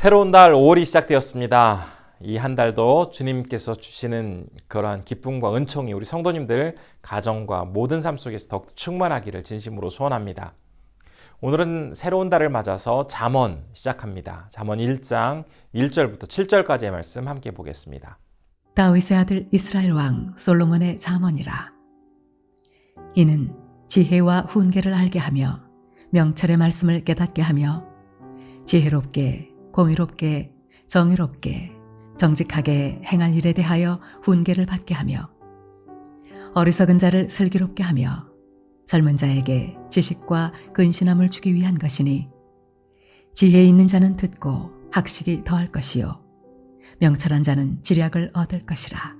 새로운 달 5월이 시작되었습니다. 이 한 달도 주님께서 주시는 그러한 기쁨과 은총이 우리 성도님들 가정과 모든 삶 속에서 더욱 충만하기를 진심으로 소원합니다. 오늘은 새로운 달을 맞아서 잠언 시작합니다. 잠언 1장 1절부터 7절까지의 말씀 함께 보겠습니다. 다윗의 아들 이스라엘 왕 솔로몬의 잠언이라. 이는 지혜와 훈계를 알게 하며 명철의 말씀을 깨닫게 하며 지혜롭게 공의롭게 정의롭게 정직하게 행할 일에 대하여 훈계를 받게 하며 어리석은 자를 슬기롭게 하며 젊은 자에게 지식과 근신함을 주기 위한 것이니 지혜 있는 자는 듣고 학식이 더할 것이요 명철한 자는 지략을 얻을 것이라.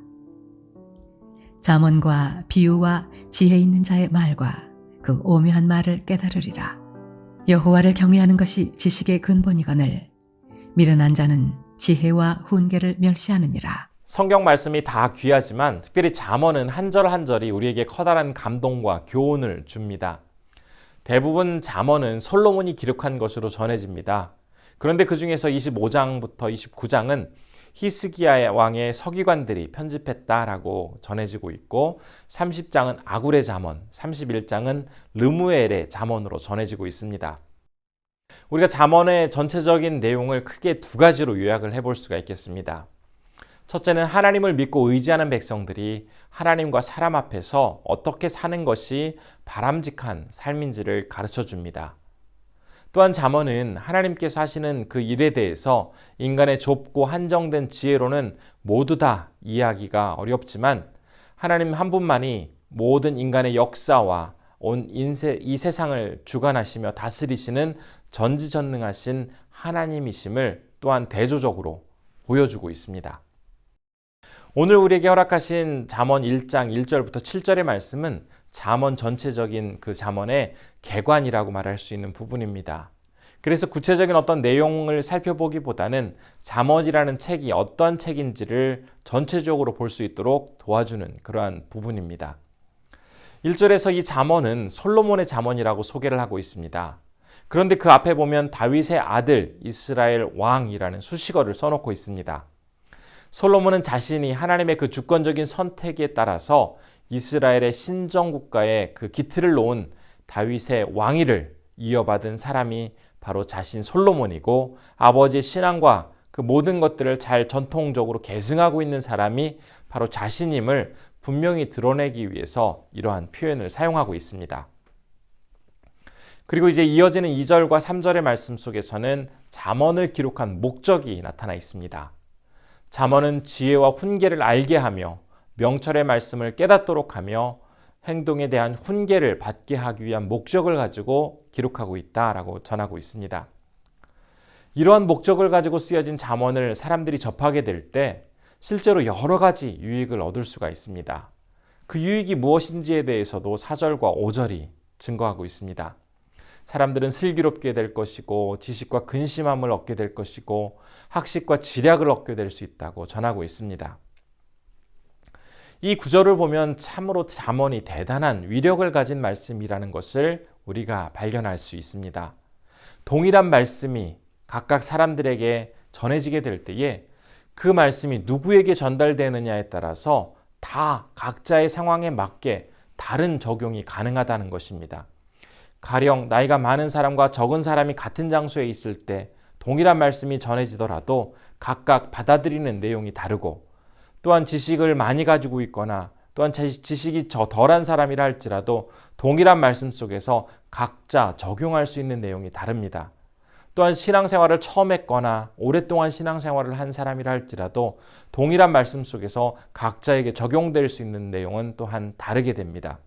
잠언과 비유와 지혜 있는 자의 말과 그 오묘한 말을 깨달으리라. 여호와를 경외하는 것이 지식의 근본이거늘 미련한 자는 지혜와 훈계를 멸시하느니라. 성경 말씀이 다 귀하지만 특별히 잠언은 한 절 한 절이 우리에게 커다란 감동과 교훈을 줍니다. 대부분 잠언은 솔로몬이 기록한 것으로 전해집니다. 그런데 그 중에서 25장부터 29장은 히스기야 왕의 서기관들이 편집했다라고 전해지고 있고 30장은 아굴의 잠언, 31장은 르무엘의 잠언으로 전해지고 있습니다. 우리가 잠언의 전체적인 내용을 크게 두 가지로 요약을 해볼 수가 있겠습니다. 첫째는 하나님을 믿고 의지하는 백성들이 하나님과 사람 앞에서 어떻게 사는 것이 바람직한 삶인지를 가르쳐 줍니다. 또한 잠언은 하나님께서 하시는 그 일에 대해서 인간의 좁고 한정된 지혜로는 모두 다 이해하기가 어렵지만 하나님 한 분만이 모든 인간의 역사와 온 이 세상을 주관하시며 다스리시는 전지전능하신 하나님이심을 또한 대조적으로 보여주고 있습니다. 오늘 우리에게 허락하신 잠언 1장 1절부터 7절의 말씀은 잠언 전체적인 그 잠언의 개관이라고 말할 수 있는 부분입니다. 그래서 구체적인 어떤 내용을 살펴보기보다는 잠언이라는 책이 어떤 책인지를 전체적으로 볼 수 있도록 도와주는 그러한 부분입니다. 1절에서 이 잠언은 솔로몬의 잠언이라고 소개를 하고 있습니다. 그런데 그 앞에 보면 다윗의 아들 이스라엘 왕이라는 수식어를 써놓고 있습니다. 솔로몬은 자신이 하나님의 그 주권적인 선택에 따라서 이스라엘의 신정국가의 그 기틀을 놓은 다윗의 왕위를 이어받은 사람이 바로 자신 솔로몬이고 아버지의 신앙과 그 모든 것들을 잘 전통적으로 계승하고 있는 사람이 바로 자신임을 분명히 드러내기 위해서 이러한 표현을 사용하고 있습니다. 그리고 이제 이어지는 2절과 3절의 말씀 속에서는 잠언을 기록한 목적이 나타나 있습니다. 잠언은 지혜와 훈계를 알게 하며 명철의 말씀을 깨닫도록 하며 행동에 대한 훈계를 받게 하기 위한 목적을 가지고 기록하고 있다라고 전하고 있습니다. 이러한 목적을 가지고 쓰여진 잠언을 사람들이 접하게 될 때 실제로 여러 가지 유익을 얻을 수가 있습니다. 그 유익이 무엇인지에 대해서도 4절과 5절이 증거하고 있습니다. 사람들은 슬기롭게 될 것이고 지식과 근심함을 얻게 될 것이고 학식과 지략을 얻게 될 수 있다고 전하고 있습니다. 이 구절을 보면 참으로 잠언이 대단한 위력을 가진 말씀이라는 것을 우리가 발견할 수 있습니다. 동일한 말씀이 각각 사람들에게 전해지게 될 때에 그 말씀이 누구에게 전달되느냐에 따라서 다 각자의 상황에 맞게 다른 적용이 가능하다는 것입니다. 가령 나이가 많은 사람과 적은 사람이 같은 장소에 있을 때 동일한 말씀이 전해지더라도 각각 받아들이는 내용이 다르고 또한 지식을 많이 가지고 있거나 또한 지식이 덜한 사람이라 할지라도 동일한 말씀 속에서 각자 적용할 수 있는 내용이 다릅니다. 또한 신앙생활을 처음 했거나 오랫동안 신앙생활을 한 사람이라 할지라도 동일한 말씀 속에서 각자에게 적용될 수 있는 내용은 또한 다르게 됩니다.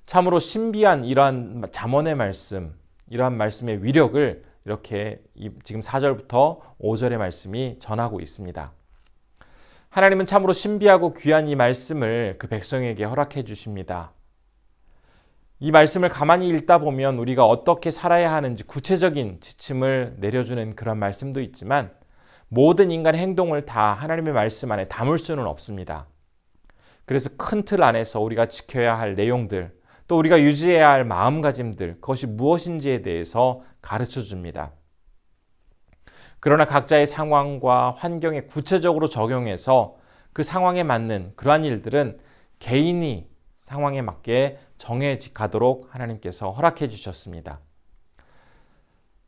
참으로 신비한 이러한 잠언의 말씀, 이러한 말씀의 위력을 이렇게 지금 4절부터 5절의 말씀이 전하고 있습니다. 하나님은 참으로 신비하고 귀한 이 말씀을 그 백성에게 허락해 주십니다. 이 말씀을 가만히 읽다 보면 우리가 어떻게 살아야 하는지 구체적인 지침을 내려주는 그런 말씀도 있지만 모든 인간의 행동을 다 하나님의 말씀 안에 담을 수는 없습니다. 그래서 큰 틀 안에서 우리가 지켜야 할 내용들, 또 우리가 유지해야 할 마음가짐들, 그것이 무엇인지에 대해서 가르쳐 줍니다. 그러나 각자의 상황과 환경에 구체적으로 적용해서 그 상황에 맞는 그러한 일들은 개인이 상황에 맞게 정해 가도록 하나님께서 허락해 주셨습니다.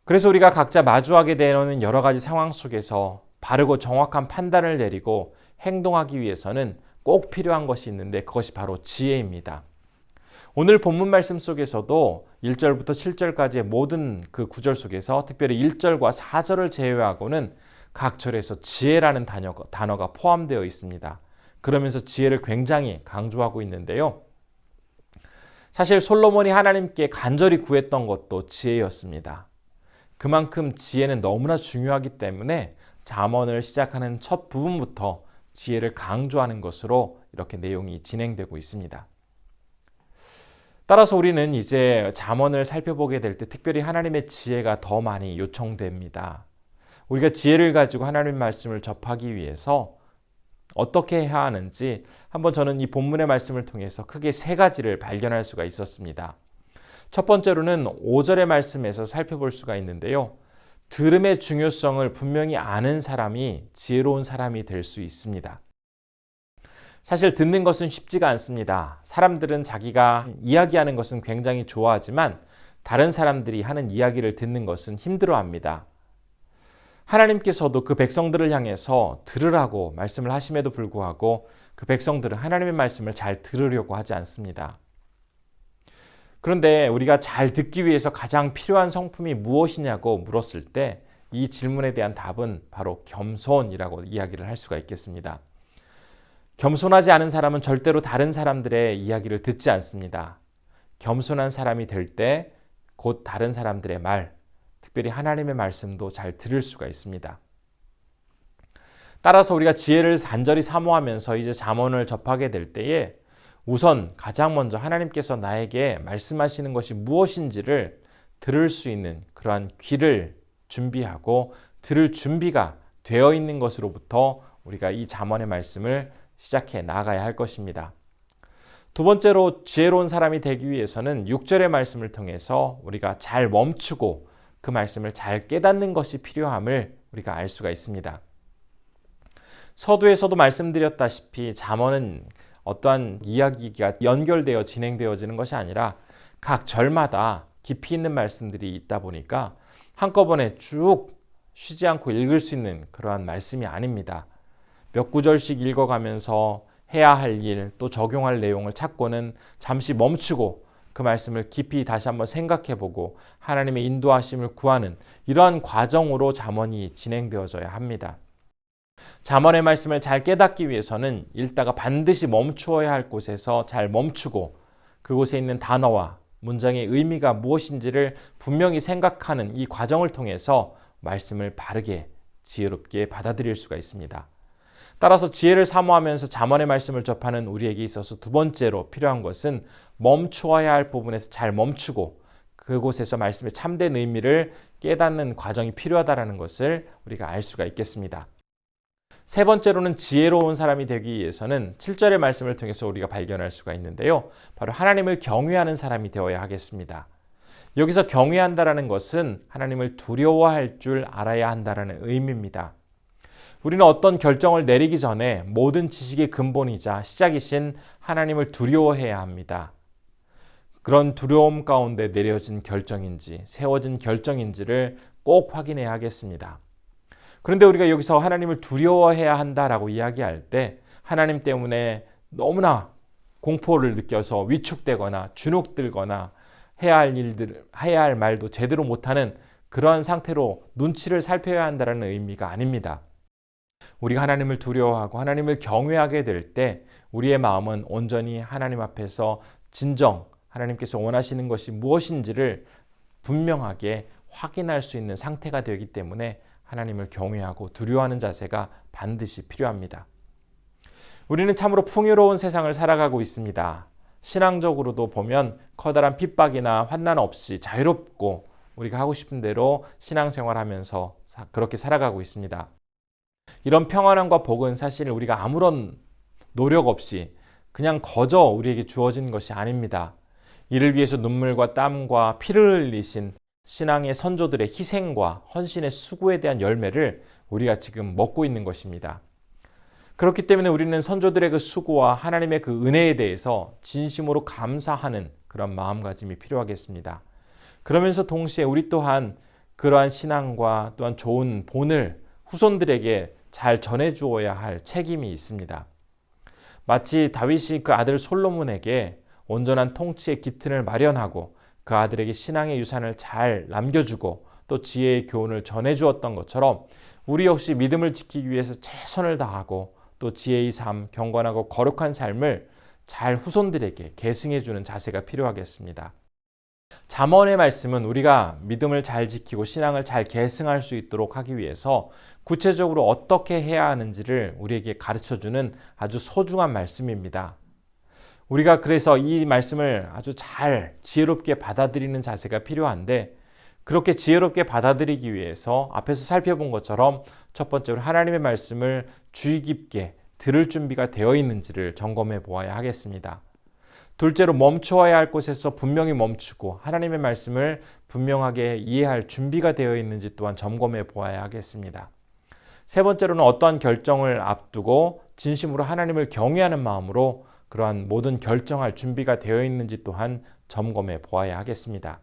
그래서 우리가 각자 마주하게 되는 여러 가지 상황 속에서 바르고 정확한 판단을 내리고 행동하기 위해서는 꼭 필요한 것이 있는데 그것이 바로 지혜입니다. 오늘 본문 말씀 속에서도 1절부터 7절까지의 모든 그 구절 속에서 특별히 1절과 4절을 제외하고는 각 절에서 지혜라는 단어가 포함되어 있습니다. 그러면서 지혜를 굉장히 강조하고 있는데요. 사실 솔로몬이 하나님께 간절히 구했던 것도 지혜였습니다. 그만큼 지혜는 너무나 중요하기 때문에 잠언을 시작하는 첫 부분부터 지혜를 강조하는 것으로 이렇게 내용이 진행되고 있습니다. 따라서 우리는 이제 잠언을 살펴보게 될 때 특별히 하나님의 지혜가 더 많이 요청됩니다. 우리가 지혜를 가지고 하나님 말씀을 접하기 위해서 어떻게 해야 하는지 한번 저는 이 본문의 말씀을 통해서 크게 세 가지를 발견할 수가 있었습니다. 첫 번째로는 5절의 말씀에서 살펴볼 수가 있는데요. 들음의 중요성을 분명히 아는 사람이 지혜로운 사람이 될 수 있습니다. 사실 듣는 것은 쉽지가 않습니다. 사람들은 자기가 이야기하는 것은 굉장히 좋아하지만 다른 사람들이 하는 이야기를 듣는 것은 힘들어합니다. 하나님께서도 그 백성들을 향해서 들으라고 말씀을 하심에도 불구하고 그 백성들은 하나님의 말씀을 잘 들으려고 하지 않습니다. 그런데 우리가 잘 듣기 위해서 가장 필요한 성품이 무엇이냐고 물었을 때 이 질문에 대한 답은 바로 겸손이라고 이야기를 할 수가 있겠습니다. 겸손하지 않은 사람은 절대로 다른 사람들의 이야기를 듣지 않습니다. 겸손한 사람이 될 때 곧 다른 사람들의 말, 특별히 하나님의 말씀도 잘 들을 수가 있습니다. 따라서 우리가 지혜를 간절히 사모하면서 이제 잠언을 접하게 될 때에 우선 가장 먼저 하나님께서 나에게 말씀하시는 것이 무엇인지를 들을 수 있는 그러한 귀를 준비하고 들을 준비가 되어 있는 것으로부터 우리가 이 잠언의 말씀을 시작해 나가야 할 것입니다. 두 번째로 지혜로운 사람이 되기 위해서는 6절의 말씀을 통해서 우리가 잘 멈추고 그 말씀을 잘 깨닫는 것이 필요함을 우리가 알 수가 있습니다. 서두에서도 말씀드렸다시피 잠언은 어떠한 이야기가 연결되어 진행되어지는 것이 아니라 각 절마다 깊이 있는 말씀들이 있다 보니까 한꺼번에 쭉 쉬지 않고 읽을 수 있는 그러한 말씀이 아닙니다. 몇 구절씩 읽어가면서 해야 할 일, 또 적용할 내용을 찾고는 잠시 멈추고 그 말씀을 깊이 다시 한번 생각해보고 하나님의 인도하심을 구하는 이러한 과정으로 잠언이 진행되어져야 합니다. 잠언의 말씀을 잘 깨닫기 위해서는 읽다가 반드시 멈추어야 할 곳에서 잘 멈추고 그곳에 있는 단어와 문장의 의미가 무엇인지를 분명히 생각하는 이 과정을 통해서 말씀을 바르게 지혜롭게 받아들일 수가 있습니다. 따라서 지혜를 사모하면서 잠언의 말씀을 접하는 우리에게 있어서 두 번째로 필요한 것은 멈추어야 할 부분에서 잘 멈추고 그곳에서 말씀의 참된 의미를 깨닫는 과정이 필요하다는 것을 우리가 알 수가 있겠습니다. 세 번째로는 지혜로운 사람이 되기 위해서는 7절의 말씀을 통해서 우리가 발견할 수가 있는데요. 바로 하나님을 경외하는 사람이 되어야 하겠습니다. 여기서 경외한다라는 것은 하나님을 두려워할 줄 알아야 한다라는 의미입니다. 우리는 어떤 결정을 내리기 전에 모든 지식의 근본이자 시작이신 하나님을 두려워해야 합니다. 그런 두려움 가운데 내려진 결정인지 세워진 결정인지를 꼭 확인해야 하겠습니다. 그런데 우리가 여기서 하나님을 두려워해야 한다라고 이야기할 때 하나님 때문에 너무나 공포를 느껴서 위축되거나 주눅들거나 해야 할 말도 제대로 못하는 그러한 상태로 눈치를 살펴야 한다는 의미가 아닙니다. 우리가 하나님을 두려워하고 하나님을 경외하게 될 때 우리의 마음은 온전히 하나님 앞에서 진정 하나님께서 원하시는 것이 무엇인지를 분명하게 확인할 수 있는 상태가 되기 때문에 하나님을 경외하고 두려워하는 자세가 반드시 필요합니다. 우리는 참으로 풍요로운 세상을 살아가고 있습니다. 신앙적으로도 보면 커다란 핍박이나 환난 없이 자유롭고 우리가 하고 싶은 대로 신앙생활하면서 그렇게 살아가고 있습니다. 이런 평안함과 복은 사실 우리가 아무런 노력 없이 그냥 거저 우리에게 주어진 것이 아닙니다. 이를 위해서 눈물과 땀과 피를 흘리신 신앙의 선조들의 희생과 헌신의 수고에 대한 열매를 우리가 지금 먹고 있는 것입니다. 그렇기 때문에 우리는 선조들의 그 수고와 하나님의 그 은혜에 대해서 진심으로 감사하는 그런 마음가짐이 필요하겠습니다. 그러면서 동시에 우리 또한 그러한 신앙과 또한 좋은 본을 후손들에게 잘 전해주어야 할 책임이 있습니다. 마치 다윗이 그 아들 솔로몬에게 온전한 통치의 기틀을 마련하고 그 아들에게 신앙의 유산을 잘 남겨주고 또 지혜의 교훈을 전해주었던 것처럼 우리 역시 믿음을 지키기 위해서 최선을 다하고 또 지혜의 삶, 경건하고 거룩한 삶을 잘 후손들에게 계승해주는 자세가 필요하겠습니다. 잠언의 말씀은 우리가 믿음을 잘 지키고 신앙을 잘 계승할 수 있도록 하기 위해서 구체적으로 어떻게 해야 하는지를 우리에게 가르쳐주는 아주 소중한 말씀입니다. 우리가 그래서 이 말씀을 아주 잘 지혜롭게 받아들이는 자세가 필요한데, 그렇게 지혜롭게 받아들이기 위해서 앞에서 살펴본 것처럼 첫 번째로 하나님의 말씀을 주의 깊게 들을 준비가 되어 있는지를 점검해 보아야 하겠습니다. 둘째로 멈추어야 할 곳에서 분명히 멈추고 하나님의 말씀을 분명하게 이해할 준비가 되어 있는지 또한 점검해 보아야 하겠습니다. 세 번째로는 어떠한 결정을 앞두고 진심으로 하나님을 경외하는 마음으로 그러한 모든 결정할 준비가 되어 있는지 또한 점검해 보아야 하겠습니다.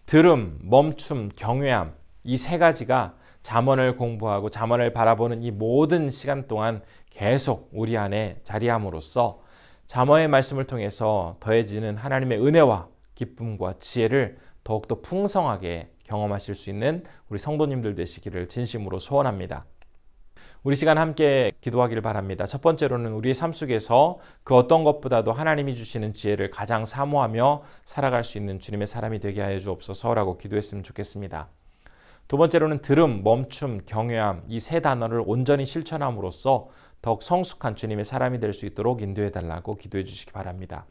들음, 멈춤, 경외함, 이 세 가지가 잠언을 공부하고 잠언을 바라보는 이 모든 시간 동안 계속 우리 안에 자리함으로써 잠언의 말씀을 통해서 더해지는 하나님의 은혜와 기쁨과 지혜를 더욱더 풍성하게 경험하실 수 있는 우리 성도님들 되시기를 진심으로 소원합니다. 우리 시간 함께 기도하기를 바랍니다. 첫 번째로는 우리의 삶 속에서 그 어떤 것보다도 하나님이 주시는 지혜를 가장 사모하며 살아갈 수 있는 주님의 사람이 되게 하여 주옵소서라고 기도했으면 좋겠습니다. 두 번째로는 들음, 멈춤, 경외함, 이 세 단어를 온전히 실천함으로써 더욱 성숙한 주님의 사람이 될 수 있도록 인도해 달라고 기도해 주시기 바랍니다.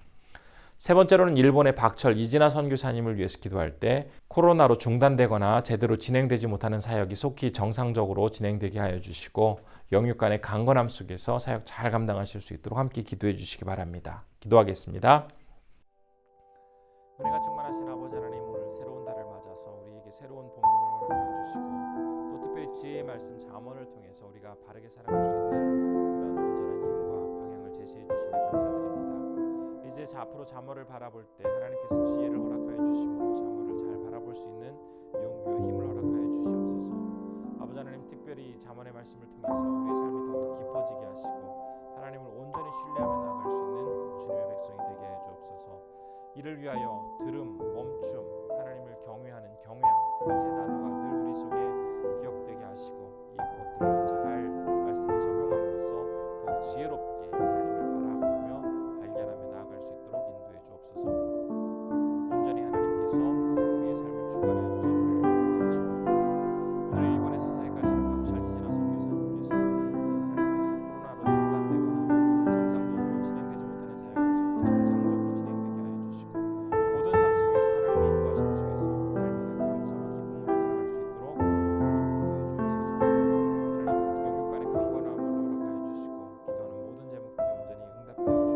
세 번째로는 일본의 박철 이진아 선교사님을 위해서 기도할 때 코로나로 중단되거나 제대로 진행되지 못하는 사역이 속히 정상적으로 진행되게 하여 주시고 영육간의 강건함 속에서 사역 잘 감당하실 수 있도록 함께 기도해 주시기 바랍니다. 기도하겠습니다. 은혜가 충만하신 아버지 하나님, 오늘 새로운 달을 맞아서 우리에게 새로운 본문을 허락하여 주시고 또 특별히 지혜의 말씀 잠언을 통해서 우리가 바르게 살아갈 수 있는 그런 온전한 힘과 방향을 제시해 주심에 감사드립니다. 이제 앞으로 잠언을 바라볼 때 하나님께서 지혜를 허락하여 주심으로 잠언을 잘 바라볼 수 있는 용기와 힘을 허락하여 주시옵소서. 아버지 하나님, 특별히 잠언의 말씀을 통해서 우리의 삶이 더욱더 깊어지게 하시고 하나님을 온전히 신뢰하며 나아갈 수 있는 주님의 백성이 되게 해 주옵소서. 이를 위하여 들음, 멈춤, 하나님을 경외하는 경외함, 이 세 단어가 늘 우리 속에 기억되게 하시고 이것들을 잘 말씀에 적용함으로써 더욱 지혜롭게 하나님을 바라보며 발견하며 나아갈 수 있도록 인도해 주옵소서. 온전히 하나님께서 우리의 삶을 주관하여 주시기를 간절히 소원합니다. 오늘 일본에서 사역하시는 박철 이진아 선교사님을 위해서 기도할 때 하나님께서 코로나로 중단되거나 정상적으로 진행되지 못하는 사역을 속히 정상적으로 진행되게 하여 주시고 모든 삶 속에서 하나님의 인도하심 속에서 날마다 감사와 기쁨으로 살아갈 수 있도록 하나님 인도해 주옵소서. 하나님 영육간의 강건함을 허락하여 주시고 기도하는 모든 제목들이 온전히 응답되어 줄 수 있도록 지켜주시옵소서.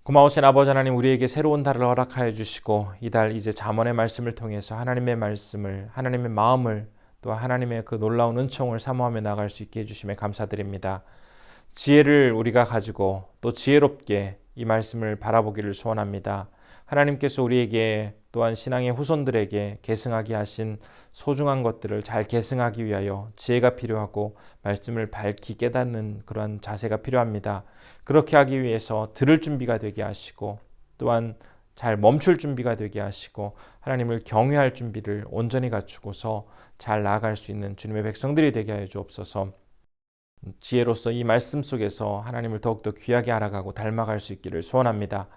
고마우신 아버지 하나님, 우리에게 새로운 달을 허락하여 주시고 이 달 이제 잠언의 말씀을 통해서 하나님의 말씀을, 하나님의 마음을 또 하나님의 그 놀라운 은총을 사모하며 나갈 수 있게 해주심에 감사드립니다. 지혜를 우리가 가지고 또 지혜롭게 이 말씀을 바라보기를 소원합니다. 하나님께서 우리에게 또한 신앙의 후손들에게 계승하게 하신 소중한 것들을 잘 계승하기 위하여 지혜가 필요하고 말씀을 밝히 깨닫는 그런 자세가 필요합니다. 그렇게 하기 위해서 들을 준비가 되게 하시고 또한 잘 멈출 준비가 되게 하시고 하나님을 경외할 준비를 온전히 갖추고서 잘 나아갈 수 있는 주님의 백성들이 되게 하여 주옵소서. 지혜로서 이 말씀 속에서 하나님을 더욱더 귀하게 알아가고 닮아갈 수 있기를 소원합니다.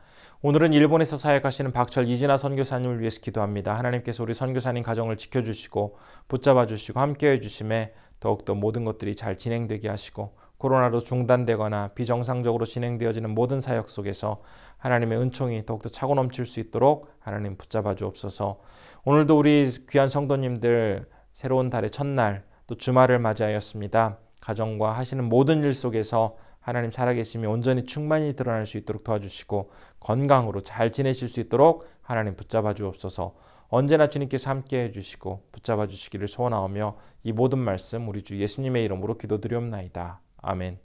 오늘은 일본에서 사역하시는 박철 이진아 선교사님을 위해서 기도합니다. 하나님께서 우리 선교사님 가정을 지켜주시고 붙잡아 주시고 함께해 주심에 더욱더 모든 것들이 잘 진행되게 하시고 코로나로 중단되거나 비정상적으로 진행되어지는 모든 사역 속에서 하나님의 은총이 더욱더 차고 넘칠 수 있도록 하나님 붙잡아 주옵소서. 오늘도 우리 귀한 성도님들 새로운 달의 첫날 또 주말을 맞이하였습니다. 가정과 하시는 모든 일 속에서 하나님 살아계심이 온전히 충만히 드러날 수 있도록 도와주시고 건강으로 잘 지내실 수 있도록 하나님 붙잡아 주옵소서. 언제나 주님께서 함께해 주시고 붙잡아 주시기를 소원하오며 이 모든 말씀 우리 주 예수님의 이름으로 기도드리옵나이다. 아멘.